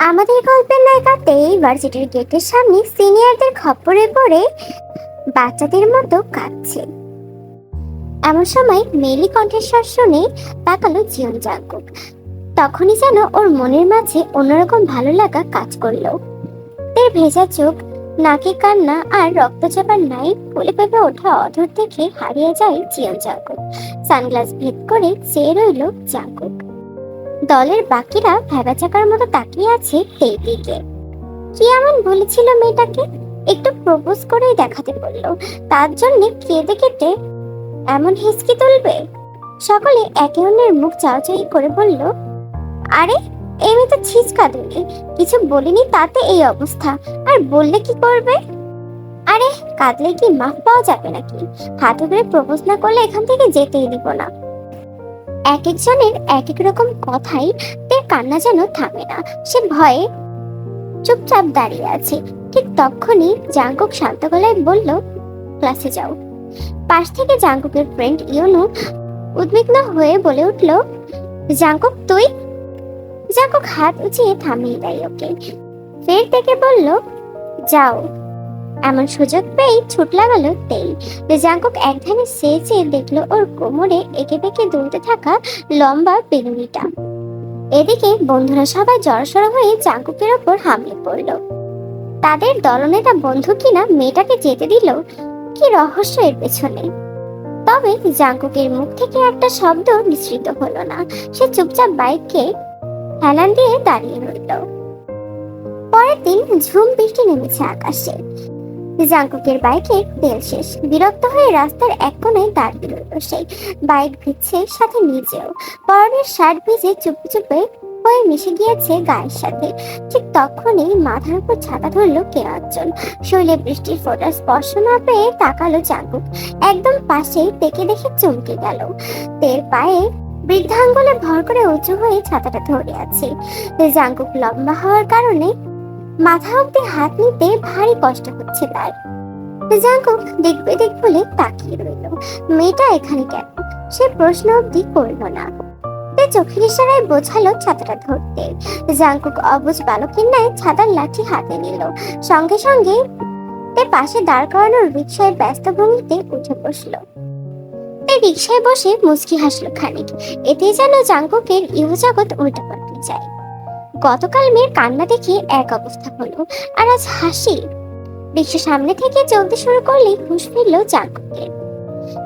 আমাদের গল্পের নায়িকাতে ভার্সিটির গেটের সামনে সিনিয়রদের খপ্পরে পড়ে বাচ্চাদের মতো কাঁদছে। এমন সময় মেলি কণ্ঠস্বর শুনে তাকালো জিয়ন জাঙ্কুক। তখনই যেন ওর মনের মাঝে অন্যরকম ভালো লাগা কাজ করলো। এর ভেজা চোখ, নাকে কান্না আর রক্তচাপার নাই ফুলে পেঁপে ওঠা অধর দেখে হারিয়ে যায় জিয়ন জাঙ্কুক। সানগ্লাস ভেদ করে চেয়ে রইল জাঙ্কুক। দলের বাকিরা ভেবাচাকার মতো তাকিয়ে আছে এই দিকে। কি এমন বলেছিল মেয়েটাকে? একটু প্রপোজ করেই দেখাতে বললো, তার জন্য কেঁদে কেটে এমন হিসকি তুলবে? সকলে একে অন্যের মুখ চাওয়াচাই করে বলল, আরে এই মেয়ে তো ছিচকা দিলে, কিছু বলিনি তাতে এই অবস্থা, আর বললে কি করবে? আরে কাঁদলে কি মাফ পাওয়া যাবে নাকি? হাতে করে প্রপোজ না করলে এখান থেকে যেতেই দিব না। এক একজনের এক এক রকম কথাই তার কান্না যেন থামে না। সে ভয়ে চুপচাপ দাঁড়িয়ে আছে। ঠিক তখনই জাঙ্কুক শান্ত গলায় বলল, ক্লাসে যাও। পাশ থেকে জাঙ্কুকের ফ্রেন্ড ইয়োনো উদ্বিগ্ন হয়ে বলে উঠল, জাঙ্কুক তুই? জাঙ্কুক হাত উঁচিয়ে থামিয়ে দেয় ওকে। ফের থেকে বলল, যাও। এমন সুযোগ পেয়ে ছুট লাগালো তেই। জাঙ্কুক এক ধ্যানে চেয়ে দেখলো ওর কোমরে এঁকে বেঁকে দুলতে থাকা লম্বা বেলুনিটা। এদিকে বন্ধুরা সবাই জড়সড় হয়ে জাঙ্কুকের ওপর হামলে পড়লো। তাদের দলনেতা বন্ধু কিনা মেয়েটাকে যেতে দিল, কি রহস্য এর পেছনে? তবে জাঙ্কুকের মুখ থেকে একটা শব্দ নিঃসৃত হলো না। সে চুপচাপ বাইককে হেলান দিয়ে দাঁড়িয়ে রইল। পরের দিন ঝুম বৃষ্টি নেমেছে আকাশে। জাঙ্কুকের বাইকের তেল শেষ। বিরক্ত হয়ে রাস্তার এক কোণায় দাঁড়িয়ে রইল সে। বাইক ভিজছে, সাথে নিজেও। পরনের শার্ট ভিজে চুপে চুপে হয়ে মিশে গিয়েছে গায়ের সাথে। ঠিক তখনই মাথার উপর ছাতা ধরলো কেউ একজন। শৈলে বৃষ্টির ফোঁটার স্পর্শ না পেয়ে তাকালো জাঙ্কুক। একদম পাশে তেকে দেখে চমকে গেল। তের পায়ে বৃদ্ধাঙ্গুলে ভর করে উঁচু হয়ে ছাতাটা ধরে আছে। জাঙ্কুক লম্বা হওয়ার কারণে মাথা অব্দি হাত নিতে ভারী কষ্ট হচ্ছে তার। জাঙ্কুক দেখবে দেখ বলে তাকিয়ে রইল। মেয়েটা এখানে কেন? সে প্রশ্ন অব্দি করলো না। চোখের ইশারায় বোঝালো ছাতাটা ধরতে। জাঙ্কুক অবুঝ বালকের ন্যায় ছাতার লাঠি হাতে নিল। সঙ্গে সঙ্গে তার পাশে দাঁড় করানোর রিকশায় ব্যস্ত ভঙ্গিতে উঠে বসলো। রিকশায় বসে মুচকি হাসলো খানিক। এতে যেন জাঙ্কুকের ইহজগৎ উল্টা পাল্টে যায়। গতকাল মেয়ের কান্না দেখে এক অবস্থা হলো, আর আজ হাসি। রিকশা সামনে থেকে চলতে শুরু করলে হুঁশ ফিরল জাঙ্কুকের।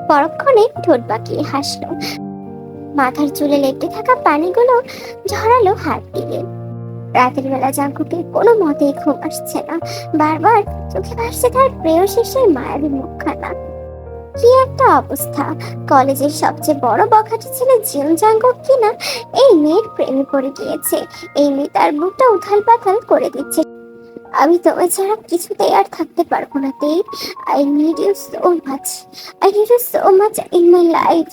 পরক্ষণে ঠোঁট বাঁকিয়ে হাসলো। মাথার চুলে লেপটে থাকা পানিগুলো ঝরালো হাত দিয়ে। রাতের বেলা জাঙ্কুকের কোনো মতেই ঘুম আসছে না। বারবার চোখে ভাসছে তার প্রেয়সীর সেই মায়াবী মুখখানা। কি একটা অবস্থা! কলেজের সবচেয়ে বড় বখাটে ছেলে জিয়ন জাঙ্কুক কিনা এই মেয়ের প্রেমে পড়ে গিয়েছে। এই মেয়ে তার বুকটা উথাল পাথাল করে দিচ্ছে। আমি তোমায় ছাড়া কিছুতেই আর থাকতে পারবো না তেই। I need you so much. I need you so much in my life.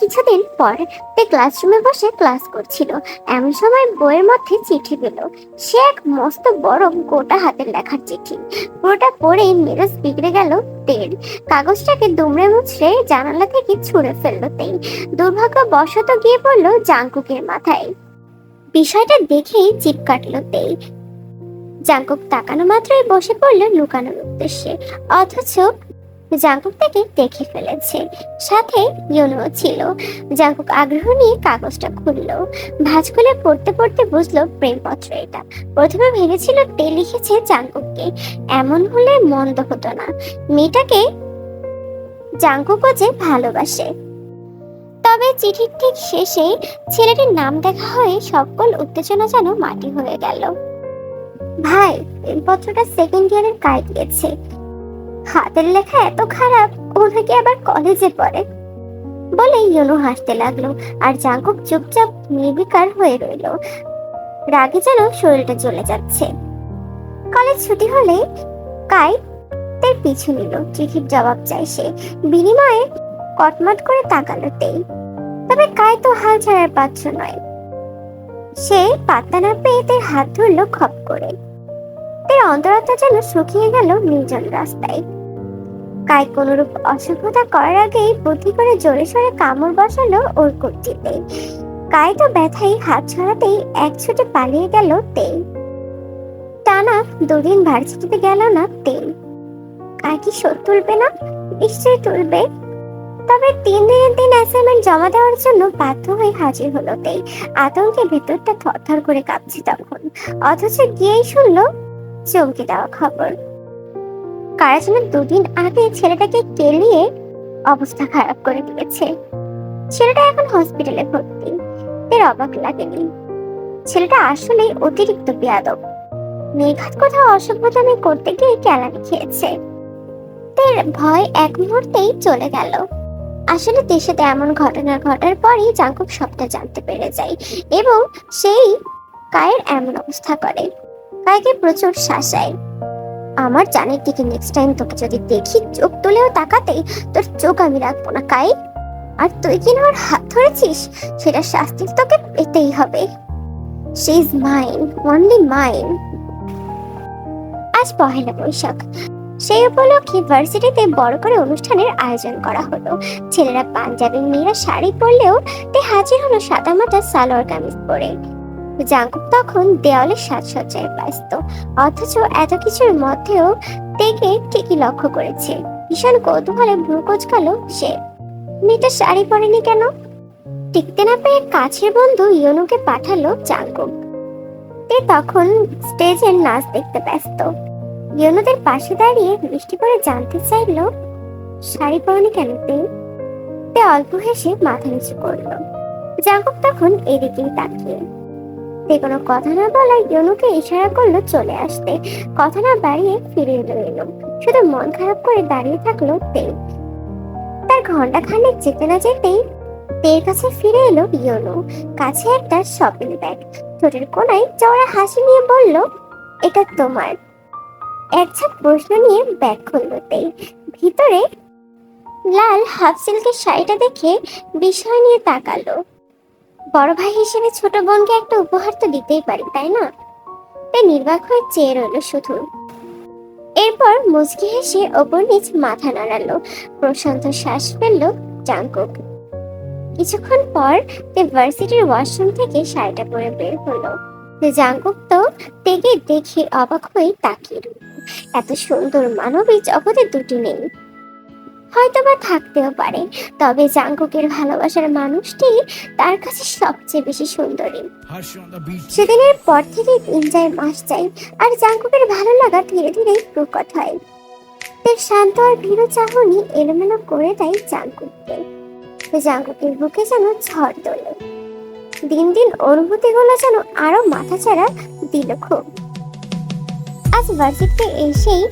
কিছুদিন পর তে ক্লাসরুমে বসে ক্লাস করছিল। এমন সময় বইয়ের মধ্যে চিঠি পেল। সে এক মস্ত বড় গোটা হাতের লেখার চিঠি। পুরোটা পড়ে মেজাজ বিগড়ে গেল তের। কাগজটাকে দুমড়ে মুচড়ে জানালা থেকে ছুঁড়ে ফেললো তেই। দুর্ভাগ্যবশত গিয়ে পড়লো জাঙ্কুকের মাথায়। বিষয়টা দেখেই জিভ কাটলো তেই। জাঙ্কুক তাকানো মাত্রই বসে পড়লো লুকানোর উদ্দেশ্যে। অথচ জাঙ্কুক তাকে দেখে ফেলেছে। সাথে ইয়োনো ছিল। জাঙ্কুক আগ্রহ নিয়ে কাগজটা খুললো। ভাঁজ খুলে পড়তে পড়তে বুঝলো প্রেমপত্র এটা। প্রথমে ভেবেছিল তে লিখেছে জাঙ্কুককে। এমন হলে মন্দ হতো না। মেয়েটাকে জাঙ্কুকও যে ভালোবাসে। তবে চিঠির ঠিক শেষে ছেলেটির নাম দেখা হয়ে সকল উত্তেজনা যেন মাটি হয়ে গেল। ভাই, প্রেমপত্রটা সেকেন্ড ইয়ারের কায় দিয়েছে। হাতের লেখা এত খারাপ, ও নাকি আবার কলেজে পড়ে বলে ইয়োনো হাসতে লাগলো। আর জাঙ্কুক চুপচাপ নির্বিকার হয়ে রইল। রাগে যেন শরীরটা জ্বলে যাচ্ছে। কলেজ ছুটি হলে কাই তার পিছু নিল। চিঠির জবাব চাই সে। বিনিময়ে কটমট করে তাকালো তেই। তবে কাই তো হাল ছাড়ার পাত্র নয়। সে পাত্তা না পেয়ে তার হাত ধরলো খপ করে। তার অন্তরাত্মা যেন শুকিয়ে গেল নির্জন রাস্তায়। কাই কোনরূপ অসভ্যতা করার আগেই বুদ্ধি করে জোরে সোরে কামড় বসালো ওর কবজিতে। কাই তো ব্যথায় হাত ছড়াতেই এক ছুটে পালিয়ে গেল তে। টানা 2 দিন ভার্সিটিতে গেল না তে। কাই কি শোধ তুলবে না? নিশ্চয়ই তুলবে। তবে 3 দিনের অ্যাসাইনমেন্ট জমা দেওয়ার জন্য বাধ্য হয়ে হাজির হলো তে। আতঙ্কে ভেতরটা থরথর করে কাঁপছে তখন। অথচ গিয়েই শুনলো চমকে দেওয়া খবর। কারা যেন 2 দিন আগে ছেলেটাকে কেলিয়ে অবস্থা খারাপ করে দিয়েছে। ছেলেটা এখন হসপিটালে ভর্তি। এর অবাক লাগেনি। ছেলেটা আসলে অতিরিক্ত বেয়াদব। নির্ঘাত কোথাও অসভ্যতামি করতে গিয়ে কেলানি খেয়েছে। তের ভয় এক মুহূর্তেই চলে গেল। আসলে দেশে এমন ঘটনা ঘটার পরই জাঙ্কুক সবটা জানতে পেরে যায় এবং সেই কায়ের এমন অবস্থা করে। কাইকে প্রচুর শাসায়। আমার জানের দিকে নেক্সট টাইম তোকে যদি দেখি চোখ তুলেও তাকাতে, তোর চোখ আমি রাখবো না কাই। আর তুই কিনা ওর হাত ধরেছিস, সেটা শাস্তি তোকে পেতেই হবে। She is mine, only mine. আজ 1 বৈশাখ। সেই উপলক্ষে ভার্সিটিতে বড় করে অনুষ্ঠানের আয়োজন করা হলো। ছেলেরা পাঞ্জাবি, মেয়েরা শাড়ি পরলেও তে হাজির হলো সাদামাটা সালোয়ার কামিজ পরে। জাঙ্কুক তখন দেওয়ালের সাজসজ্জায় ব্যস্ত। অথচ এত কিছুর মধ্যেও তেকে ঠিকই লক্ষ্য করেছে। ভীষণ কৌতূহলে ভ্রু কোঁচকালো সে। মেয়েটা শাড়ি পরেনি কেন? টিকতে না পেরে কাছের বন্ধু ইয়োনুকে পাঠালো জাঙ্কুক। তে তখন স্টেজের নাচ দেখতে ব্যস্ত। ইয়োনুদের পাশে দাঁড়িয়ে মিষ্টি করে জানতে চাইল, শাড়ি পরনি কেন তে? তে অল্প হেসে মাথা নিচু করলো। জাঙ্কুক তখন এদিকেই তাকিয়ে। তে কোনো কথা না বলায় ইয়োনুকে ইশারা করলো চলে আসতে। কথা না বাড়িয়ে ফিরে এলো। শুধু মন খারাপ করে দাঁড়িয়ে থাকলো তে। তার ঘন্টা খানেক যেতে না যেতেই তের কাছে ফিরে এলো ইয়োনু। কাছে একটা শপিং ব্যাগ, ঠোঁটের কোনায় চওড়া হাসি নিয়ে বলল, এটা তোমার। এক ঝাঁক প্রশ্ন নিয়ে ব্যাগ খুললো তে। ভিতরে লাল হাফ সিল্কের শাড়িটা দেখে বিস্ময় নিয়ে তাকালো। বড় ভাই হিসেবে ছোট বোনকে একটা উপহার তো দিতেই পারি, তাই না? তে নির্বাক হয়ে চেয়ে রইল শুধু। এরপর মুচকি হেসে ওপর নিচ মাথা নাড়ালো। প্রশান্ত শ্বাস ফেললো জাঙ্কুক। কিছুক্ষণ পর তে ভার্সিটির ওয়াশরুম থেকে শাড়িটা পরে বের হলো। জাঙ্কুক তো তেকে দেখে অবাক হয়ে তাকিয়ে রইল। এত সুন্দর মানবী জগতে দুটি নেই, হয়তোবা থাকতেও পারে, তবে জাঙ্কুকের ভালোবাসার মানুষটি তার কাছে সবচেয়ে বেশি সুন্দরী। সেদিনের পর থেকে দিন যায় মাস যায়, আর জাঙ্কুকের ভালো লাগা ধীরে ধীরে প্রকট হয়। তার শান্ত আর ভীরু চাহনি এলোমেলো করে দেয় জাঙ্কুককে। জাঙ্কুকের বুকে যেন ঝড় তোলে। দিন দিন অনুভূতিগুলো যেন আরো মাথাচাড়া দিল খুব। আজ ভার্সিটিতে এসেই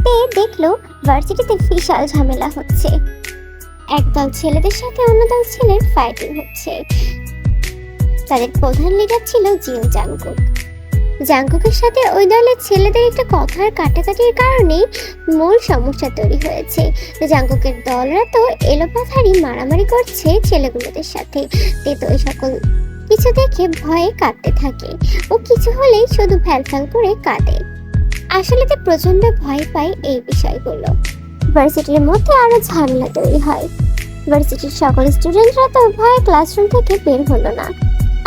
তে দেখলো ভার্সিটিতে বিশাল ঝামেলা হচ্ছে। একদল ছেলেদের সাথে অন্য দল ছেলের ফাইটিং হচ্ছে। তাদের প্রধান লিডার ছিল জিও জাঙ্কুক। জাঙ্কুকের সাথে ওই দলের ছেলেদের একটা কথার কাটাকাটির কারণেই মূল সমস্যা তৈরি হয়েছে। জাঙ্কুকের দলরা তো এলোপাথারি মারামারি করছে ছেলেগুলোদের সাথে। তে তো ওই সকল কিছু দেখে ভয়ে কাঁদতে থাকে। ও কিছু হলেই শুধু ফ্যালফ্যাল করে কাঁদে। আসলে তে প্রচন্ড ভয় পায় এই বিষয়গুলো। ভার্সিটির মধ্যে আরো ঝামেলা তৈরি হয়। ভার্সিটির সকল স্টুডেন্টরা তো ভয়ে ক্লাসরুম থেকে বের হলো না।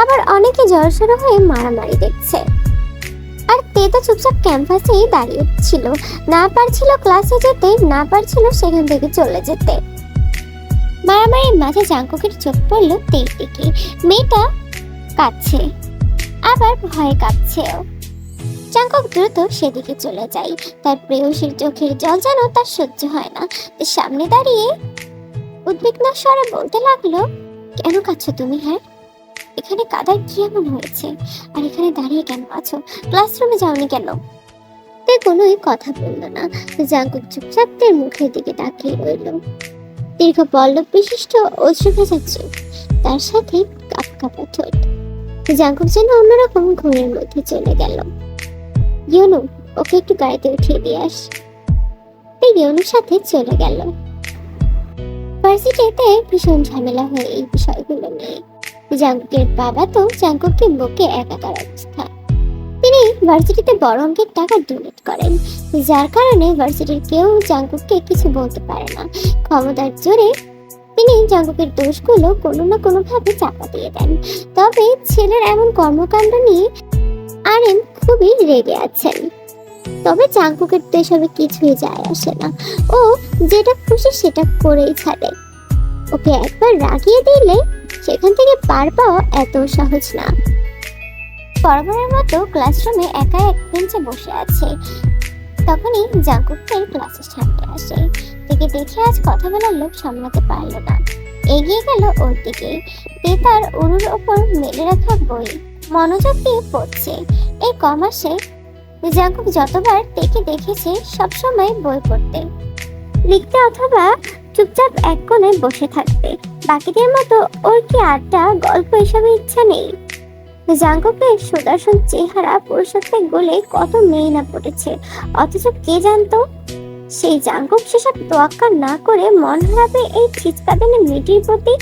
আবার অনেকে জড়সড় হয়ে মারামারি দেখছে। আর তে তো চুপচাপ ক্যাম্পাসেই দাঁড়িয়ে ছিল। না পারছিল ক্লাসে যেতে, না পারছিল সেখান থেকে চলে যেতে। মারামারির মাঝে জাঙ্কুকের চোখ পড়লো তের দিকে। মেয়েটা কাঁদছে, আবার ভয়ে কাঁপছেও। জাঙ্কুক দ্রুত সেদিকে চলে যায়। তার প্রেয়সীর চোখের জল যেন তার সহ্য হয় না। সামনে দাঁড়িয়ে উদ্বিগ্ন স্বরে বলতে লাগলো, কেন কাঁদছো তুমি? হ্যাঁ, এখানে কাদার কি এমন হয়েছে? আর এখানে দাঁড়িয়ে কেন আছো? ক্লাসরুমে যাওনি কেন? তে কোনোই কথা বললো না। জাঙ্কুক চুপচাপ তের মুখের দিকে তাকিয়ে রইল। দীর্ঘ পল্লব বিশিষ্ট অশ্রু ভেজা চোখ, তার সাথে কাপ কাপা ঠোঁট। জাঙ্কুক যেন অন্যরকম ঘুমের মধ্যে চলে গেল। ইয়োনু, ওকে একটু গাড়িতে উঠিয়ে দিয়ে আস। ইয়োনুর সাথে চলে গেল। ভার্সিটিতে ভীষণ ঝামেলা হয় এই বিষয়গুলো নিয়ে। জাঙ্কুকের বাবা তো জাঙ্কুককে বকে একাকার অবস্থা। তিনি ভার্সিটিতে বড় অঙ্কের টাকা ডোনেট করেন, যার কারণে ভার্সিটির কেউ জাঙ্কুককে কিছু বলতে পারে না। ক্ষমতার জোরে তিনি জাঙ্কুকের দোষগুলো কোনো না কোনোভাবে চাপা দিয়ে দেন। তবে ছেলের এমন কর্মকাণ্ড নিয়ে আরেন খুবই রেগে আছেন। তবে জাঙ্কুকের তো এসবে কিছুই যায় আসে না, ও যেটা খুশি সেটা করেই ছাড়ে। ওকে একবার রাগিয়ে দিলে সেখান থেকে পার পাওয়া এত সহজ না। বরাবরের মতো ক্লাসরুমে একা এক বেঞ্চে বসে আছে। তখনই জাঙ্কুকের ক্লাসের সামনে আসে। তাকে দেখে আজ কথা বলার লোক সামলাতে পারলো না, এগিয়ে গেল ওর দিকে। তে তার উরুর ওপর মেলে রাখা বই মনোযোগ দিয়ে পড়ছে। এই কমাসে জাঙ্কুক যতবার তেকে দেখেছে সবসময় বই পড়তে, লিখতে অথবা চুপচাপ এক কোণে বসে থাকতে। বাকিদের মতো ওর কি আড্ডা গল্প এসবে ইচ্ছা নেই। জাঙ্কুকের সুদর্শন চেহারা পুরুষত্বের গোলে কত মেয়ে না পড়েছে, অথচ কে জানতো সেই জাঙ্কুক সেসব তোয়াক্কা না করে মন হারাবে এই ছিচকাদানি মেয়েটির প্রতি।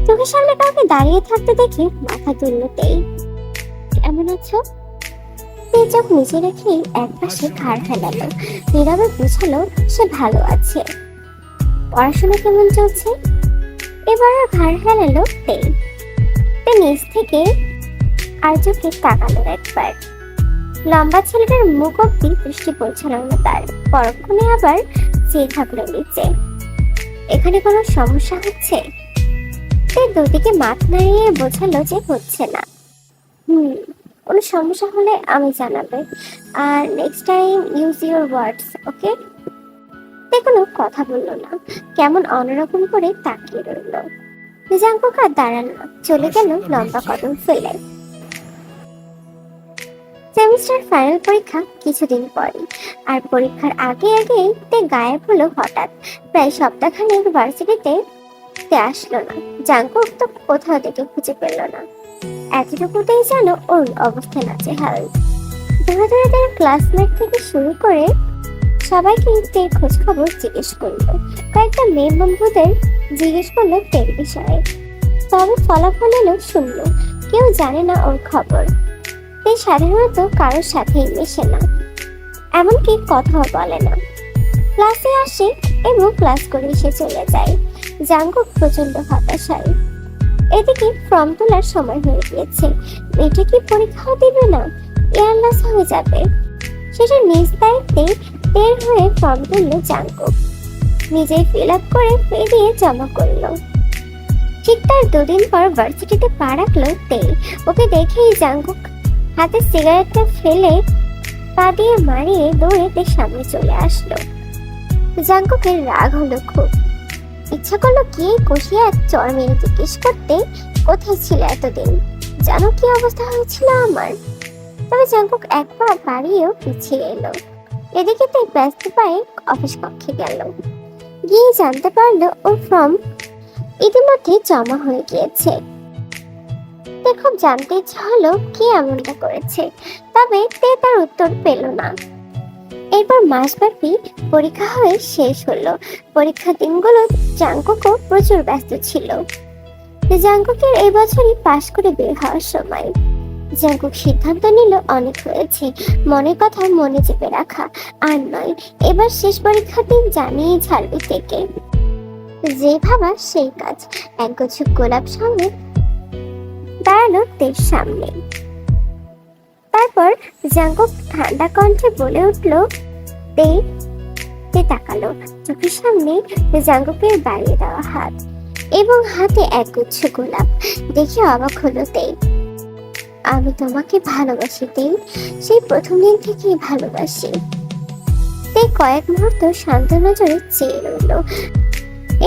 চোখের সামনে কাউকে দাঁড়িয়ে থাকতে দেখে মাথা তুলতেই, কেমন আছো? চোখ নিচে রেখে এক পাশে ঘাড় ফেলালো। নীরবে বুঝালো সে ভালো আছে। পড়াশোনা কেমন চলছে? এবার ঘাড় ফেলালো তে নিচ থেকে আর চোখে তাকালো একবার। লম্বা ছেলেটার মুখ অব্দি দৃষ্টি পৌঁছালো না তার, পরক্ষণে আবার চেয়ে থাকলো নিচে। এখানে কোনো সমস্যা হচ্ছে? তে দুদিকে মাথা নাড়িয়ে বোঝালো যে হচ্ছে না। কোনো সমস্যা হলে আমি জানাবে, আর next time use your words, okay? তে কোনো কথা বললো না, কেমন অন্যরকম করে তাকিয়ে রইল। জাঙ্কুক আর দাঁড়ালো না, চলে গেল লম্বা কদম ফেলে। সেমিস্টার ফাইনাল পরীক্ষা কিছুদিন পরই, আর পরীক্ষার আগে আগে তে গায়েব হলো হঠাৎ। প্রায় সপ্তাহখানেক ভার্সিটিতে তে আসলো না। জাঙ্কুক তো কোথাও থেকে খুঁজে পেল না। এতটুকুতেই যেন ওর অবস্থা নাজেহাল। ধরে ধরে তার ক্লাসমেট থেকে শুরু করে সবাইকে তে খোঁজ খবর জিজ্ঞেস করলো। কয়েকটা মেয়ে বন্ধুদের জিজ্ঞেস করলো তের বিষয়ে, তবে ফলাফল এলো শূন্য। কেউ জানে না ওর খবর। তে সাধারণত কারোর সাথেই মেশে না, এমনকি কথাও বলে না। ক্লাসে আসে এবং ক্লাস করে এসে চলে যায়। জাঙ্কুক প্রচন্ড হতাশায়। এদিকে ফর্ম তোলার সময় হয়ে গিয়েছে। মেয়েটা কি পরীক্ষাও দিবে না? এয়ারলাস হয়ে যাবে। সেটা নিজ দায়িত্বে বের হয়ে ফর্ম তুললো জাঙ্কুক। নিজেই ফিল আপ করে ফি দিয়ে জমা করলো। ঠিক তার দুদিন পর ভার্সিটিতে পা রাখলো তে। ওকে দেখেই জাঙ্কুক হাতে সিগারেটটা ফেলে পা দিয়ে মারিয়ে দৌড়ে তে সামনে চলে আসলো। জাঙ্কুকের রাগ হলো খুব। ইচ্ছা করলো কি কষিয়ে এক চর মেরে জিজ্ঞেস করতে, কোথায় ছিল এতদিন? জানো কি অবস্থা হয়েছিল আমার? তবে জাঙ্কুক এক পা বাড়িয়েও পিছিয়ে এলো। এদিকে তাই ব্যস্ত পায়ে অফিস কক্ষে গেল। গিয়ে জানতে পারলো ওর ফর্ম ইতিমধ্যে জমা হয়ে গিয়েছে। তে খুব জানতে ইচ্ছা হলো কে এমনটা করেছে, তবে তে তার উত্তর পেল না। এরপর মাসব্যাপী পরীক্ষা হয়ে শেষ হলো। পরীক্ষার দিনগুলো জাঙ্কুকও প্রচুর ব্যস্ত ছিল। জাঙ্কুকের এই বছরই পাশ করে বের হওয়ার সময়। জাঙ্কুক সিদ্ধান্ত নিল অনেক হয়েছে, মনের কথা মনে চেপে রাখা আর নয়। এবার শেষ পরীক্ষার দিন জানিয়ে ছাড়বে থেকে। যে ভাবা সেই কাজ। একগুচ্ছ গোলাপ সঙ্গে দাঁড়ালো তের সামনে। তারপর জাঙ্কুক ঠান্ডা কণ্ঠে বলে উঠল, তে তাকালো। চোখের সামনে জাঙ্কুকের বাড়িয়ে দেওয়া হাত এবং হাতে একগুচ্ছ গোলাপ দেখে অবাক হলো তে। আমি তোমাকে ভালোবাসি তে, সেই প্রথম দিন থেকেই ভালোবাসি। তে কয়েক মুহূর্ত শান্ত নজরে চেয়ে রইল।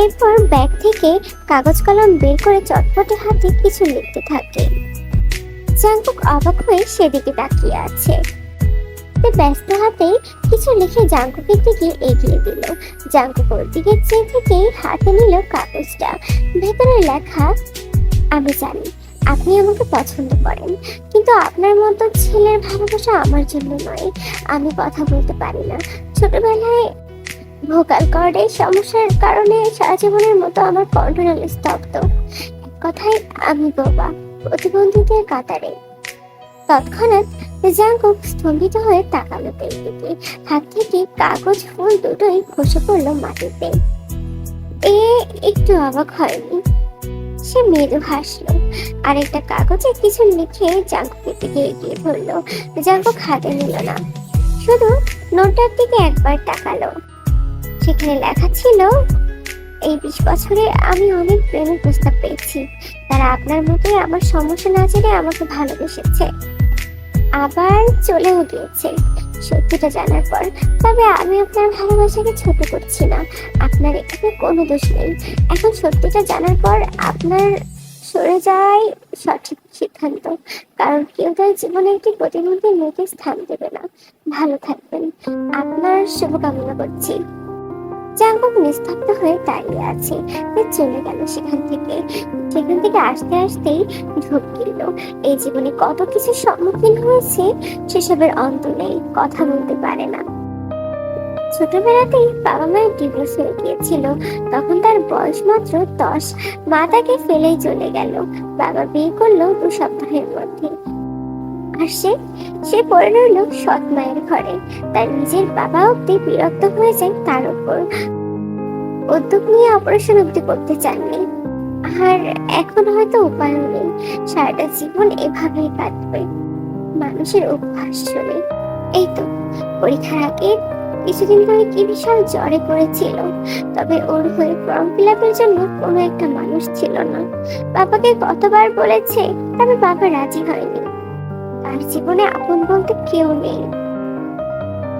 এরপর ব্যাগ থেকে কাগজ কলম বের করে চটপটে হাতে কিছু লিখতে থাকে। জাঙ্কুক অবাক হয়ে সেদিকে তাকিয়ে আছে। তে ব্যস্ত হাতে কিছু লিখে জাঙ্কুকের দিকে এগিয়ে দিল। জাঙ্কুক ওর দিকে চেয়ে থেকেই হাতে নিল কাগজটা। ভেতরে লেখা, আমি জানি আপনি আমাকে পছন্দ করেন, কিন্তু আপনার মতো ছেলের ভালোবাসা আমার জন্য নয়। আমি কথা বলতে পারি না। ছোটবেলায় ভোকাল কর্ডের সমস্যার কারণে সারা জীবনের মতো আমার কণ্ঠনাল স্তব্ধ। এক কথায় আমি বোবা, প্রতিবন্ধীদের কাতারে। তৎক্ষণাৎ জাঙ্কুক স্তম্ভিত হয়ে তাকালো তের দিকে। হাত থেকে কাগজ ফুল দুটোই খসে পড়লো মাটিতে। এ একটু অবাক হয়নি। সে মৃদু হাসলো আর একটা কাগজে কিছু লিখে জাঙ্কুকের দিকে এগিয়ে ধরলো। জাঙ্কুক হাতে নিল না, শুধু নোটটার দিকে একবার তাকালো। সেখানে লেখা ছিল, এই 20 বছরে আমি অনেক প্রেমের প্রস্তাব পেয়েছি, তারা আপনার মতোই আমার সমস্যা না জেনে আমাকে ভালোবেসেছে, আবার চলেও গিয়েছে সত্যিটা জানার পর। তবে আমি আপনার ভালোবাসাকে ছোট করছি না, আপনার এখানে কোনো দোষ নেই। এখন সত্যিটা জানার পর আপনার সরে যাওয়াই সঠিক সিদ্ধান্ত, কারণ কেউ তার জীবনে একটি প্রতিবন্ধী মেয়েকে স্থান দেবে না। ভালো থাকবেন, আপনার শুভকামনা করছি। জাঙ্কুক নিস্তব্ধ হয়ে দাঁড়িয়ে আছে। চলে গেল সেখান থেকে আসতে আসতেই ঢোক গেল। এই জীবনে কত কিছু সম্মুখীন হয়েছে, সেসবের অন্ত নেই, কথা বলতে পারে না। ছোটবেলাতেই বাবা মায়ের ডিভোর্স হয়ে গিয়েছিল, তখন তার বয়স মাত্র 10। মা তাকে ফেলেই চলে গেল। বাবা বিয়ে করলো 2 সপ্তাহের মধ্যে। আর সে পড়ে রইল সৎ মায়ের ঘরে। তার নিজের বাবা অব্দি বিরক্ত হয়ে যায় তার উপর, উদ্যোগ নিয়ে অপারেশন অব্দি করতে চাননি। আর এখন হয়তো উপায়ও নেই, সারাটা জীবন এভাবেই কাটবে মানুষের অভ্যাস চলে। এই তো পরীক্ষার আগে কিছুদিন ধরে কি বিশাল জ্বরে পড়েছিল, তবে ওর হয়ে ফর্ম ফিল আপের জন্য কোনো একটা মানুষ ছিল না। বাবাকে কতবার বলেছে, তবে বাবা রাজি হয়নি। তার জীবনে আপন বলতে কেউ নেই।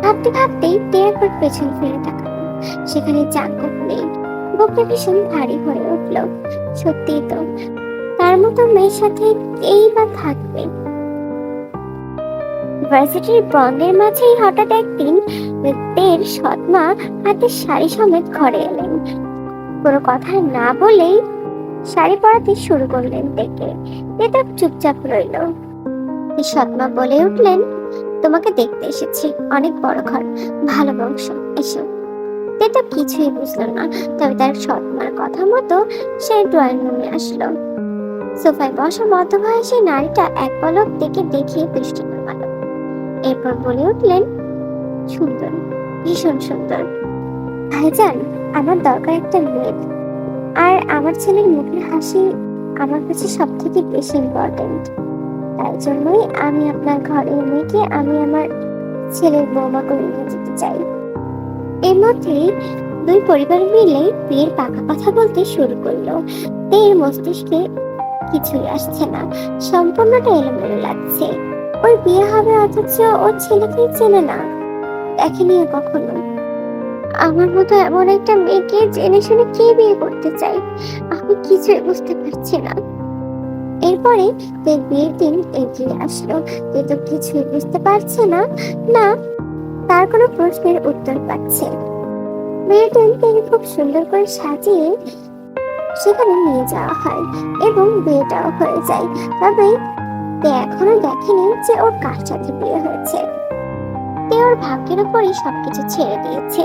ভাবতে ভাবতেই একবার পেছন ফিরে তাকালো, সেখানে জাঙ্কুক নেই। বুকটা ভীষণ ভারী হয়ে উঠল। সত্যিই তো, তার মতো মেয়ের সাথে কেই বা থাকবে। ভার্সিটির বন্ধের মাঝেই হঠাৎ একদিন তের সৎমা হাতে শাড়ি সমেত ঘরে এলেন। কোনো কথা না বলেই শাড়ি পরাতে শুরু করলেন তেকে। তেটা চুপচাপ রইল। সৎমা বলে উঠলেন, তোমাকে দেখতে এসেছি, অনেক বড় ঘর, ভালো বংশ, এসো। তেতো কিছুই বুঝলো না, তবে তার সৎমার কথা মতো সে ড্রয়িং রুমে আসলো। সোফায় বসা মধ্যবয়সী নারীটা এক পলক দেখে দৃষ্টি নামালো। এরপর বলে উঠলেন, সুন্দর, ভীষণ সুন্দর। ভাইজান, আমার দরকার একটা মেয়ে, আর আমার ছেলের মুখের হাসি আমার কাছে সব থেকে বেশি ইম্পর্টেন্ট। তাই জন্যই আমি আপনার ঘরের মেয়েকে আমি আমার ছেলের বৌমা করে নিয়ে যেতে চাই। এর মধ্যেই 2 পরিবার মিলে বিয়ের পাকা কথা বলতে শুরু করলো। এর মস্তিষ্কে কিছুই আসছে না, সম্পূর্ণটা এলোমেলো লাগছে। ওর বিয়ে হবে অথচ ওর ছেলেকেই চেনে না, দেখেনি কখনো। আমার মতো এমন একটা মেয়েকে জেনে শুনে কে বিয়ে করতে চাই, আমি কিছুই বুঝতে পারছি না। এরপরে বিয়ের দিন এগিয়ে আসলো। তো কিছুই বুঝতে পারছে না, তার কোনো প্রশ্নের উত্তর পাচ্ছে। বিয়ের দিন তিনি খুব সুন্দর করে সাজিয়ে সেখানে নিয়ে যাওয়া হয় এবং বিয়েটাও হয়ে যায়। তবে এখনো দেখেনি যে ওর কার সাথে বিয়ে হয়েছে। ওর ভাগ্যের উপরই সবকিছু ছেড়ে দিয়েছে।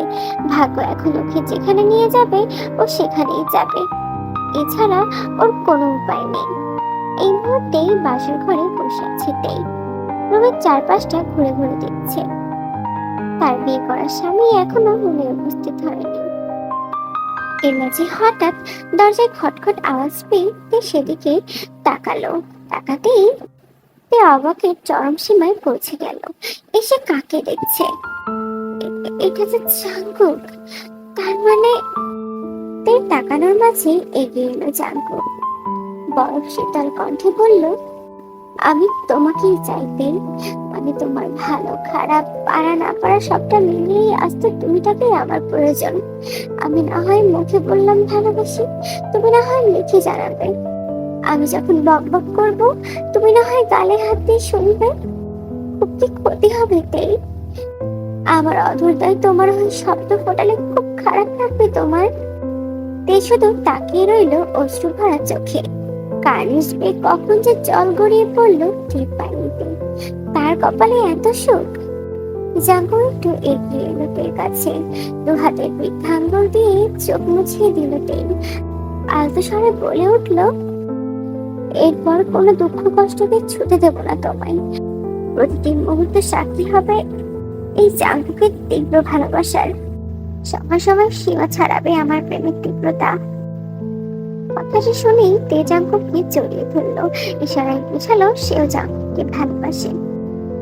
ভাগ্য এখন ওকে যেখানে নিয়ে যাবে ও সেখানেই যাবে, এছাড়া ওর কোনো উপায় নেই। এই মুহূর্তেই বাসর ঘরে বসে আছে তেই, রুমের চারপাশটা ঘুরে ঘুরে দেখছে। তার বিয়ে করার স্বামী এখনো রুমে উপস্থিত হয়নি। এর মাঝে হঠাৎ দরজায় খটখট আওয়াজ পেয়ে সেদিকে তাকাতেই অবাকের চরম সীমায় পৌঁছে গেল। এসে কাকে দেখছে? এটা যে জাঙ্কুক। তার মানে তাকানোর মাঝে এগিয়ে এলো জাঙ্কুক। বরফ শীতল কণ্ঠে বলল, আমি তোমাকেই চাইতে, মানে তোমার ভালো খারাপ পারা না পারা সবটা মিলিয়েই আজ তো তুমিটাকেই আমার প্রয়োজন। আমি না হয় মুখে বললাম ভালোবাসি, তুমি না হয় লিখে জানাবে। আমি যখন বক বক করবো তুমি না হয় গালে হাত দিয়ে শুনবে। খুব কি ক্ষতি হবে তেই? আমার অধৈর্য তোমার হয়ে শব্দ ফোটালে খুব খারাপ লাগবে তোমার। তে শুধু তাকিয়ে রইল অশ্রু ভরা চোখে। কার্নিশ বেয়ে কখন যে জল গড়িয়ে পড়লো টের পায়নি। তার কপালে এত সুখ। জাঙ্কুক একটু এগিয়ে এলো তের কাছে, 2 হাতের বৃদ্ধাঙ্গুল দিয়ে চোখ মুছিয়ে দিল তেই। আলতো স্বরে বলে উঠল, এরপর কোনো দুঃখ কষ্টকে ছুটে দেব না তোমায়। প্রতিটি মুহূর্ত সাক্ষী হবে এই জাঙ্কুকের তীব্র ভালোবাসার। সময় সময় সীমা ছাড়াবে আমার প্রেমের তীব্রতা। কথাটা শুনেই তে জাঙ্কুককে জড়িয়ে ধরলো, ইশারায় বুঝালো সেও জাঙ্কুককে ভালোবাসে।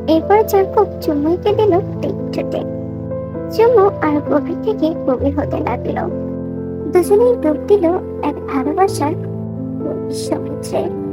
এরপর জাঙ্কুক চুমুকে দিল টেক ঠোঁটে। চুমু আর গভীর থেকে গভীর হতে লাগলো। দুজনেই ডুব দিল এক ভালোবাসার সমুদ্রে।